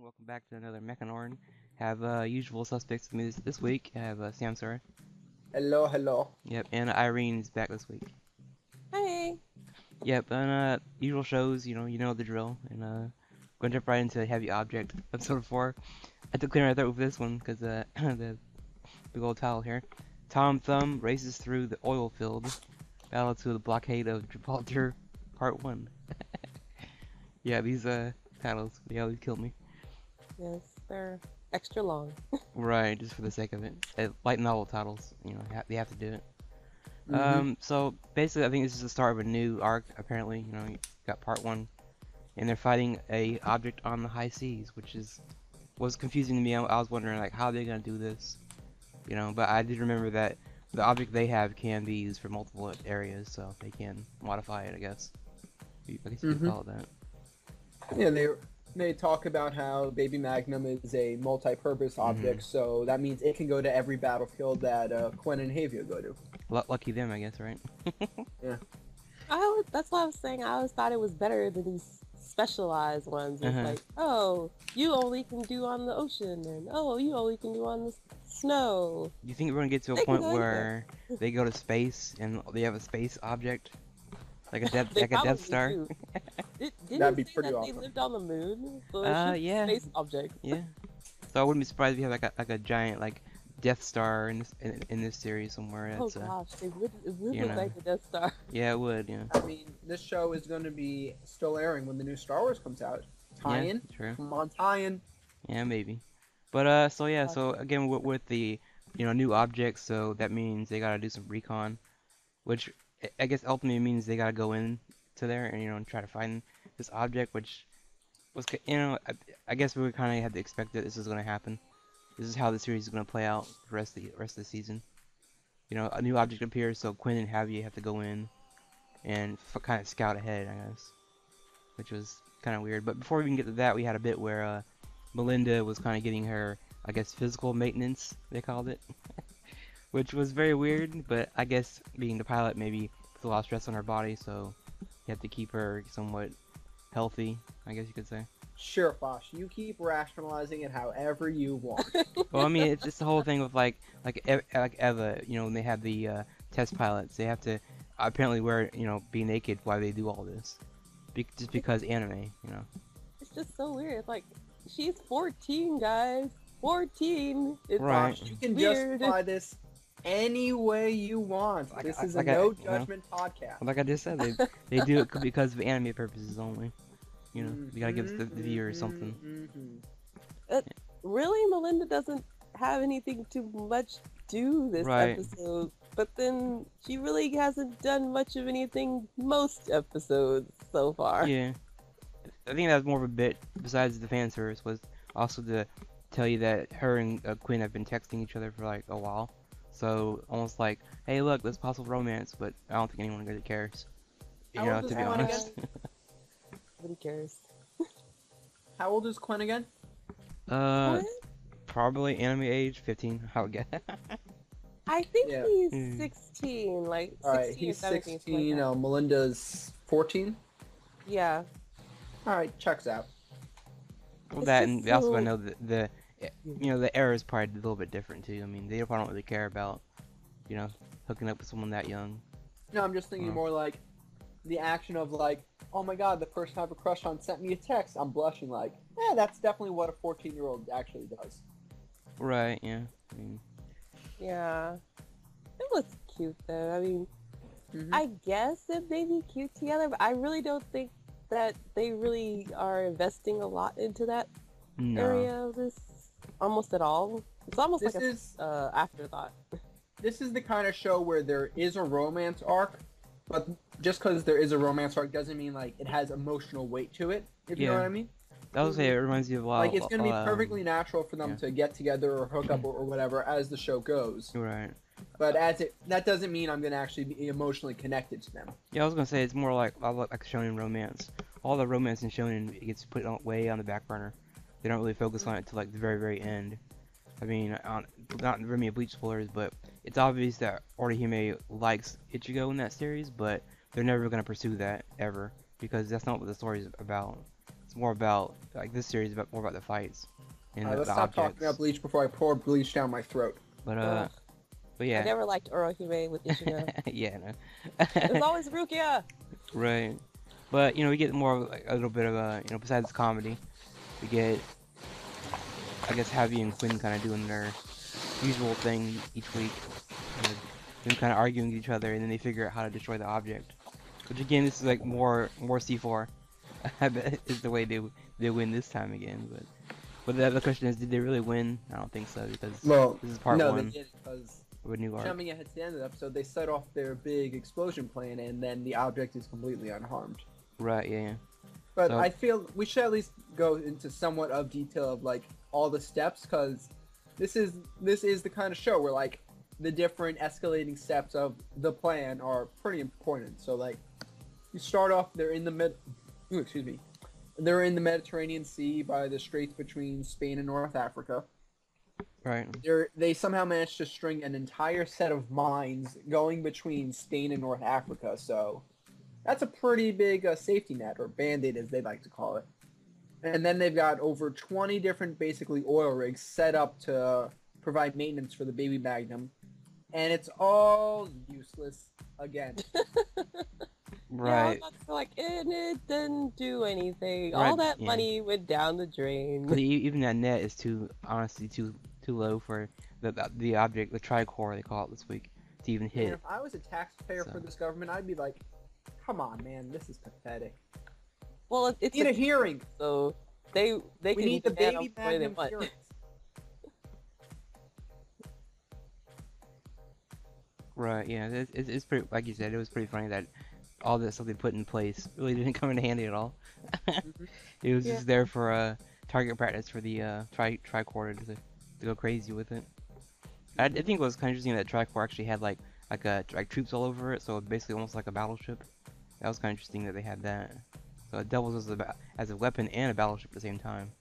welcome back to another Mechanorn. Have usual suspects with me this week. I have Sam, sorry. Hello, hello. Yep, and Irene's back this week. Hey. Yep, and usual shows, you know the drill. And going to jump right into Heavy Object, episode 4. I had to clear my throat with this one because the big old title here. Tom Thumb races through the oil field, battle to the blockade of Gibraltar, Part 1. Yeah, these titles, they always kill me. Yes, they're extra long. Right, just for the sake of it. Light novel titles, they have to do it. Mm-hmm. So basically, I think this is the start of a new arc. Apparently, you got part 1, and they're fighting a object on the high seas, which was confusing to me. I was wondering like how they're gonna do this, But I did remember that the object they have can be used for multiple areas, so they can modify it. I guess you could Mm-hmm. call it that. Yeah, they talk about how Baby Magnum is a multi-purpose object, so that means it can go to every battlefield that Quinn and Havia go to. Lucky them, I guess, right? Yeah. That's why I was saying I always thought it was better than these specialized ones. It's like, oh, you only can do on the ocean, and oh, you only can do on the snow. Do you think we're gonna get to a They can point go anywhere. where they go to space and they have a space object? Like a They like a Death probably Star. do. Didn't That'd he be say pretty that they awesome. lived on the moon? So Yeah, space objects. yeah. So I wouldn't be surprised if you have like a giant like Death Star in this series somewhere. Oh That's gosh, it would you look know. like the Death Star. Yeah, it would. Yeah. I mean, this show is going to be still airing when the new Star Wars comes out. Yeah, Tie-in? true. Come on, tie-in. Yeah, maybe. But so yeah, so again with the new objects, so that means they gotta do some recon, which I guess ultimately means they gotta go in to there and and try to find this object, which was I guess we kind of had to expect that this was gonna happen. This is how the series is gonna play out the rest of the season. A new object appears, so Quinn and Javier have to go in and kind of scout ahead, I guess, which was kind of weird. But before we can get to that, we had a bit where Melinda was kind of getting her, I guess, physical maintenance, they called it, which was very weird. But I guess being the pilot, maybe puts a lot of stress on her body, so you have to keep her somewhat healthy, I guess you could say. Sure, Fosh, you keep rationalizing it however you want. Well, I mean, it's just the whole thing with like Eva, when they have the test pilots, they have to apparently wear, be naked while they do all this, just because anime. It's just so weird. Like, she's 14, guys. 14. It's Right. Fosh, you can weird. justify this any way you want. This is a like I- no you know. judgment podcast. Like I just said, they do it because of anime purposes only. We gotta give the viewer something. Mhm. Really, Melinda doesn't have anything too much do this Right. episode, but then she really hasn't done much of anything most episodes so far. Yeah, I think that was more of a bit. Besides the fan service, was also to tell you that her and Quinn have been texting each other for like a while. So almost like, hey, look, there's possible romance, but I don't think anyone really cares. How old is To be Quinn honest. Nobody cares. How old is Quinn again? uh, What? probably anime age 15. I would guess. I think Yeah. he's Hmm. 16, like 16 Alright, or he's 17. 16, Melinda's 14. Yeah. Alright, checks out. Well, It's that just and we also so- gotta know the era is probably a little bit different too. I mean, they probably don't really care about, hooking up with someone that young. No, I'm just thinking Wow. more like the action of like, oh my god, the person I have a crush on sent me a text. I'm blushing like, that's definitely what a 14-year-old actually does. Right. Yeah. I mean, Yeah. It was cute though. I mean, Mhm. I guess it may be cute together, but I really don't think that they really are investing a lot into that no. area of this almost at all. It's almost This like is a afterthought. this is the kind of show where there is a romance arc, but just because there is a romance arc doesn't mean like it has emotional weight to it. If you know Yeah. what I mean. I would say it reminds you of a lot. Like it's gonna be perfectly natural for them yeah. to get together or hook up or whatever as the show goes. Right. But that doesn't mean I'm gonna actually be emotionally connected to them. Yeah, I was gonna say it's more like shonen romance. All the romance in shonen gets put way on the back burner. They don't really focus on it till like the very end. I mean, not really Bleach spoilers, but it's obvious that Orihime likes Ichigo in that series, but they're never gonna pursue that ever because that's not what the story is about. more about like this series about more about the fights and Alright, let's the stop talking objects. about Bleach before I pour Bleach down my throat. But Ugh. but I yeah. never liked Orohime with Ishino. Yeah, no. It was always Rukia. Right. But we get more of, like, a little bit of besides comedy, we get I guess Javi and Quinn kind of doing their usual thing each week. Them kind of arguing with each other, and then they figure out how to destroy the object. Which again, this is like more C4. I bet is the way they win this time again. But the other question is, did they really win? I don't think so because this is part no, one they didn't, because with new art. jumping ahead to the end of the episode, they set off their big explosion plan, and then the object is completely unharmed. Right. Yeah. But So- I feel we should at least go into somewhat of detail of like all the steps, because this is the kind of show where like the different escalating steps of the plan are pretty important. So like you start off, they're in the they're in the Mediterranean Sea by the straits between Spain and North Africa. Right. They somehow managed to string an entire set of mines going between Spain and North Africa. So that's a pretty big safety net, or band-aid as they like to call it. And then they've got over 20 different basically oil rigs set up to provide maintenance for the Baby Magnum. And it's all useless again. Yeah, I was Right. about to say, like, and it didn't do anything. Right, All that yeah. money went down the drain. 'Cause even that net is honestly too low for the object, the tricore they call it this week, to even And hit. if I was a taxpayer for So. this government, I'd be like, come on, man, this is pathetic. Well, it's Need a hearing. so they We can need the demand Baby how much money they Magnum want. hearings. Right. Yeah. It's pretty. Like you said, it was pretty funny that all this stuff they put in place really didn't come in handy at all. It was Yeah. just there for target practice for the tricorder to go crazy with it. I think it was kind of interesting that tricorder actually had like troops all over it, so basically almost like a battleship. That was kind of interesting that they had that. So it doubles as a weapon and a battleship at the same time,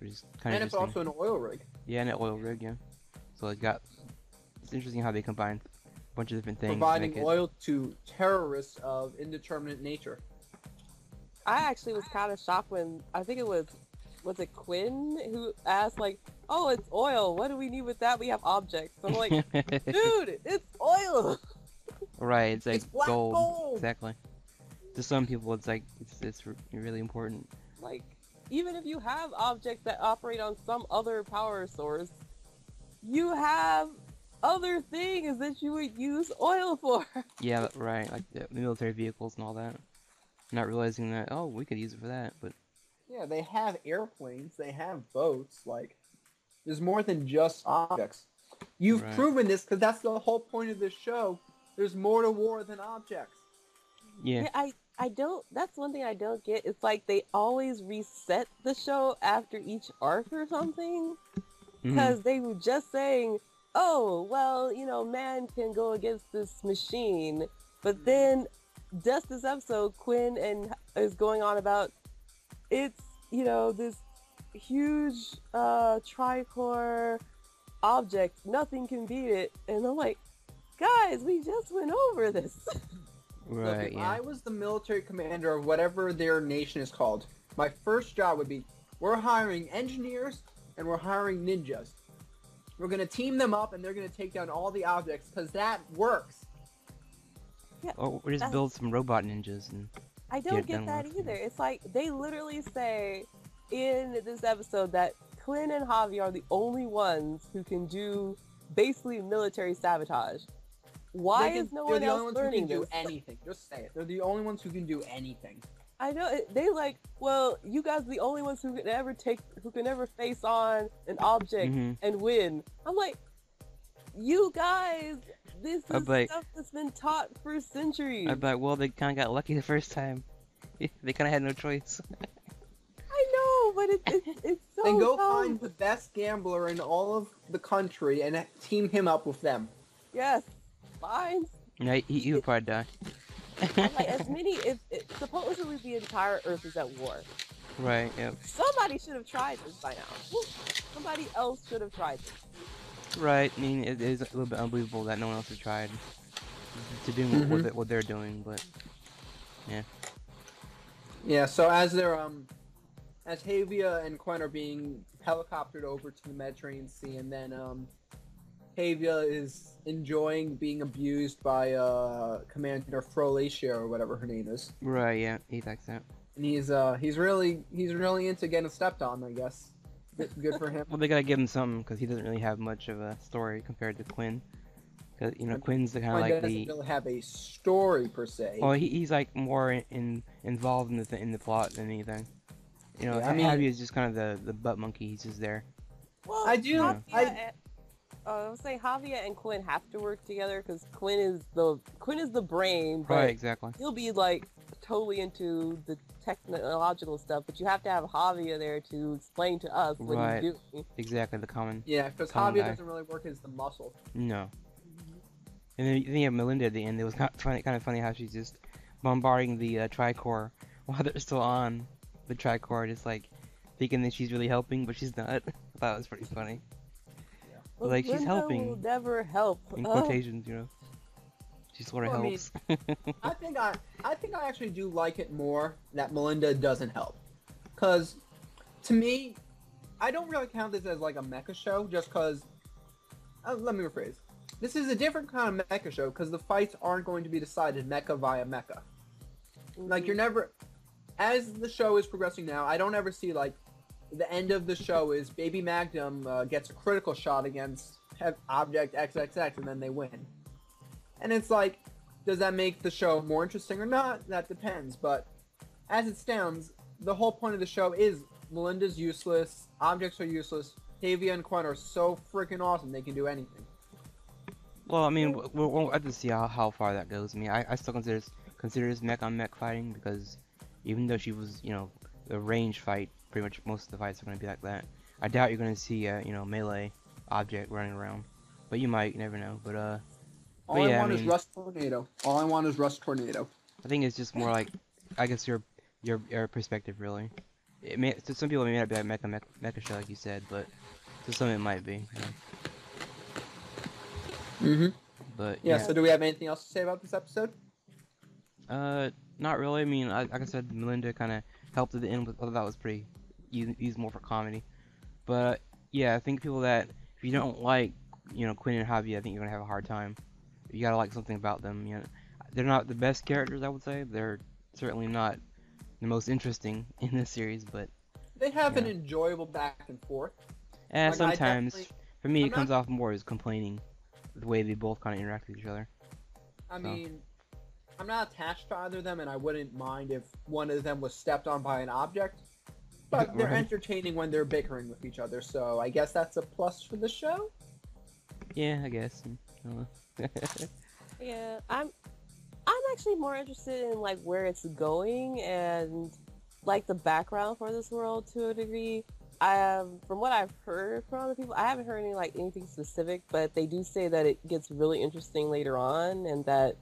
which is kind of And it's interesting. also an oil rig. Yeah, and an oil rig, yeah. So it's interesting how they combine a bunch of different things. to Providing make it- oil to terrorists of indeterminate nature. I actually was kind of shocked when I think it was it Quinn who asked like, "Oh, it's oil. What do we need with that? We have objects." I'm like, dude, it's oil. Right, it's like It's black gold. gold! Exactly. To some people, it's like it's really important. Like, even if you have objects that operate on some other power source, you have other things that you would use oil for. Yeah, right. Like the military vehicles and all that. Not realizing that we could use it for that, but Yeah, they have airplanes, they have boats, like, there's more than just objects. You've Right. proven this, because that's the whole point of this show. There's more to war than objects. yeah. I don't. That's one thing I don't get. It's like they always reset the show after each arc or something. Mhm. Because they were just saying, oh, well, man can go against this machine. But then, just this episode, Quinn is going on about it's, this huge tricore object. Nothing can beat it. And I'm like, guys, we just went over this. Look, Right, if yeah. I was the military commander of whatever their nation is called, my first job would be, we're hiring engineers and we're hiring ninjas. We're going to team them up and they're going to take down all the objects, because that works. Or just that's- build some robot ninjas and I Get don't it get done that with. either. It's like they literally say in this episode that Quinn and Javi are the only ones who can do basically military sabotage. Why is no they're one the else only ones who learning can do this? anything. Just say it. They're the only ones who can do anything. I know they like. Well, you guys are the only ones who can ever face on an object Mhm. and win. I'm like, you guys, this I'm is like- stuff that's been taught for centuries. I'd be like, well, they kind of got lucky the first time. They kind of had no choice. I know, but it's so. Then go dumb. find the best gambler in all of the country and team him up with them. Yes, fine. No, he would probably die. Like as many, if supposedly the entire Earth is at war. Right. Yep. Somebody should have tried this by now. Somebody else should have tried this. Right. I mean, it is a little bit unbelievable that no one else has tried to do what they're doing, but Yeah, so as they're as Havia and Quen are being helicoptered over to the Mediterranean Sea, and then Havia is enjoying being abused by Commander Frolacia or whatever her name is, Right, yeah, he likes that. and he's really into getting stepped on, I guess. Good for him. Well, they gotta give him something because he doesn't really have much of a story compared to Quinn. Because Quinn's the kind of Quen like doesn't the really have a story per se. well, he's like more involved in the plot than anything. Yeah, I mean- Javi is just kind of the butt monkey. He's just there. Well, I do- Javier I- and- I was saying Javier and Quinn have to work together because Quinn is the brain, but Right, exactly. he'll be like totally into the technological stuff. But you have to have Javier there to explain to us what Right. he's doing. Exactly the common. Yeah, because Common Javier guy. doesn't really work as the muscle. No. And then you have Melinda at the end. It was kind of funny how she's just bombarding the Tricor while they're still on the Tricor, just like thinking that she's really helping, but she's not. I thought it was pretty funny. Like, she's Linda helping. will never help. In Oh. quotations, She sort of Well, I mean, helps. I think I actually do like it more that Melinda doesn't help, because to me, I don't really count this as like a mecha show just because. Let me rephrase. This is a different kind of mecha show because the fights aren't going to be decided mecha via mecha. Like you're never, as the show is progressing now, I don't ever see like the end of the show is Baby Magnum gets a critical shot against Object XXX and then they win. And it's like, does that make the show more interesting or not? That depends. But as it stands, the whole point of the show is Melinda's useless, objects are useless, Tavia and Quen are so freaking awesome they can do anything. Well, I mean, we'll have to see how far that goes. I mean, I still consider this mech on mech fighting because even though she was, a range fight, pretty much most of the fights are going to be like that. I doubt you're going to see a, melee object running around, but you might, you never know. But All yeah, I want I is mean- Rust Tornado. All I want is Rust Tornado. I think it's just more like, I guess your perspective really. It may to some people it may not be like mecha show like you said, but to some it might be. Mm-hmm. But Yeah, so do we have anything else to say about this episode? Not really. I mean, like I said, Melinda kind of helped at the end. With, that was pretty used more for comedy. But yeah, I think people that if you don't like, Quinn and Javi, I think you're gonna have a hard time. You gotta like something about them. They're not the best characters, I would say. They're certainly not the most interesting in this series, but They have an Yeah. enjoyable back and forth. Like, I sometimes definitely- for me I'm it comes not- off more as complaining, the way they both kind of interact with each other. I mean, I'm not attached to either of them, and I wouldn't mind if one of them was stepped on by an object. But they're Right. entertaining when they're bickering with each other, so I guess that's a plus for the show. Yeah, I guess. Yeah, I'm actually more interested in like where it's going and like the background for this world to a degree. From what I've heard from other people, I haven't heard anything specific, but they do say that it gets really interesting later on, and that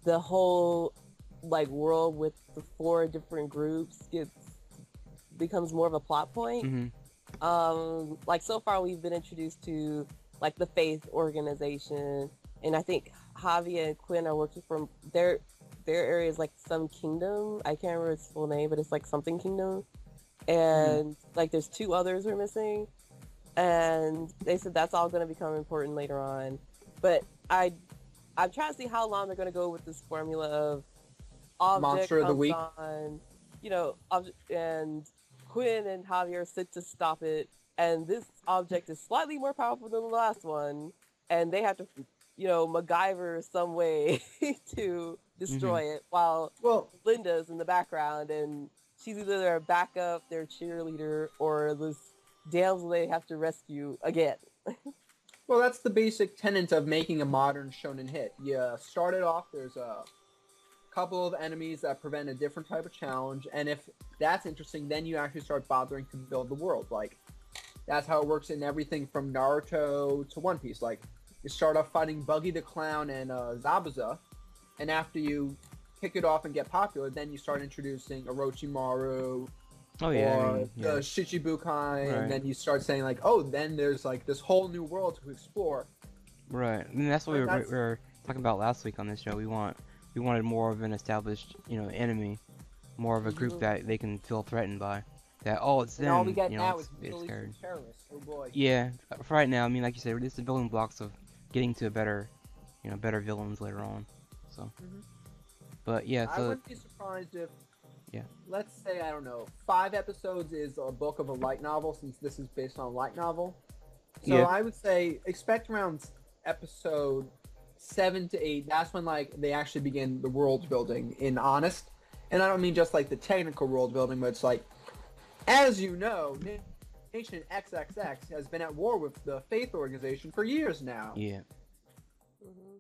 the whole like world with the 4 different groups becomes more of a plot point. hmm Like so far we've been introduced to like the Faith organization, and I think Javi and Quinn are working from their area is like some kingdom. I can't remember its full name, but it's like something kingdom. And like there's 2 others we're missing, and they said that's all going to become important later on. But I'm trying to see how long they're going to go with this formula of object Monster of the comes week. on, and Quinn and Javier sit to stop it, and this object is slightly more powerful than the last one, and they have to, MacGyver some way to destroy it, while Well, Linda's in the background, and she's either their backup, their cheerleader, or this damsel they have to rescue again. well, that's the basic tenet of making a modern shonen hit. You start it off, there's a couple of enemies that prevent a different type of challenge, and if that's interesting, then you actually start bothering to build the world. Like, that's how it works in everything from Naruto to One Piece. Like, you start off fighting Buggy the Clown and Zabuza, and after you kick it off and get popular, then you start introducing Orochimaru, Oh yeah, or I mean, yeah. the Shichibukai, Right. and then you start saying like, oh, then there's like this whole new world to explore. Right. I mean, that's what we That's- were talking about last week on this show. We wanted more of an established, enemy, more of a group Mhm. that they can feel threatened by. that it's And all we them. get You know, now is it's Middle Eastern scared. terrorists. Oh boy. Yeah, for right now, I mean, like you said, it's the building blocks of getting to a better, better villains later on. So, Hmm. but yeah, I so wouldn't be surprised if, yeah, let's say, I don't know, 5 episodes is a book of a light novel, since this is based on a light novel. So yeah, I would say expect around episode 7 to 8. That's when like they actually begin the world building in honest. And I don't mean just like the technical world building, but it's like, as you know, Nation XXX has been at war with the Faith organization for years now. yeah. Mhm.